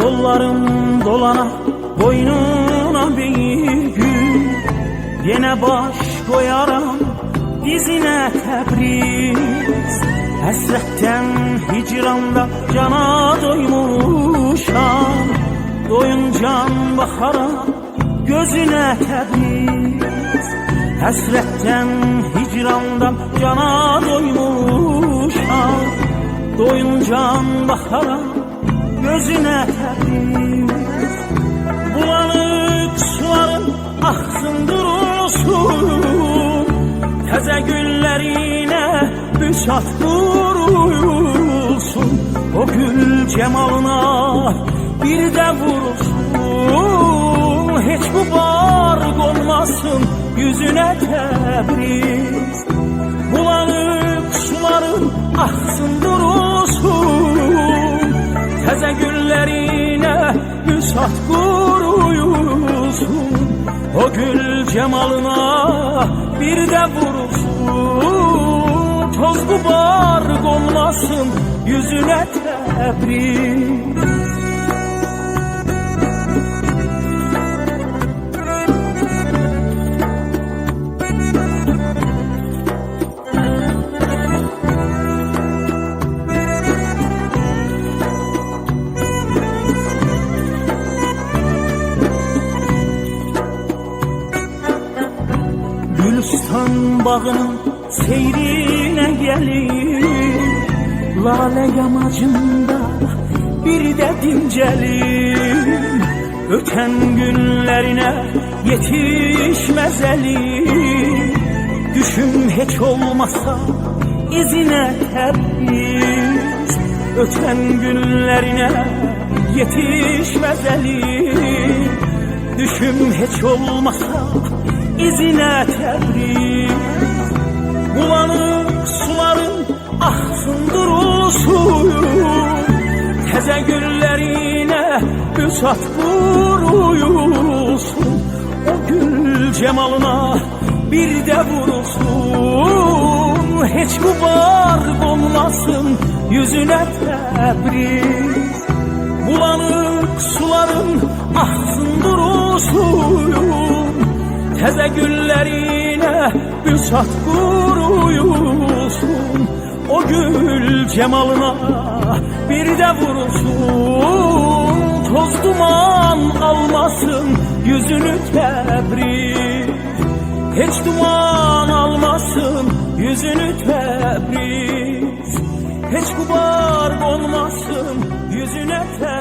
Yollarım dolana boynuna bir gün, yine baş koyaram dizine Təbriz. Həsrətdən hicranda cana doymuşam, doyuncan baxaram gözüne Təbriz. Həsrətdən hicrandan cana doymuşam, doyuncan baxaram gözüne Təbriz. Bulanık suların axsın durulsun, təzə güllerine büsat vurulsun. O gül cemalına bir de vurulsun, hiç bu barq olmasın yüzüne Təbriz. Bulanık suların axsın durulsun, təzə güllerine büsat kuruyulsun. O gül cemalına bir de vurulsun, toz barq olmasın yüzüne Təbriz. Gülistan bağının seyrine gelir, lale yamacında bir de dincelim. Öten günlerine yetişmez elim, düşüm hiç olmasa izine Təbriz. Öten günlerine yetişmez elim, düşüm hiç olmasa izine Təbriz. Bulanık suların axsın durulsun, təzə güllerine büsat vurulsun. O gül cemalına bir de vurulsun, hiç bu barq olmasın yüzüne Təbriz. Bulanık suların axsın durulsun, təzə güllerine büsat kuruyulsun. O gül cemalına bir de vurulsun, toz duman almasın yüzünü Təbriz. Hiç duman almasın yüzünü Təbriz, hiç bu barq olmasın yüzüne Təbriz.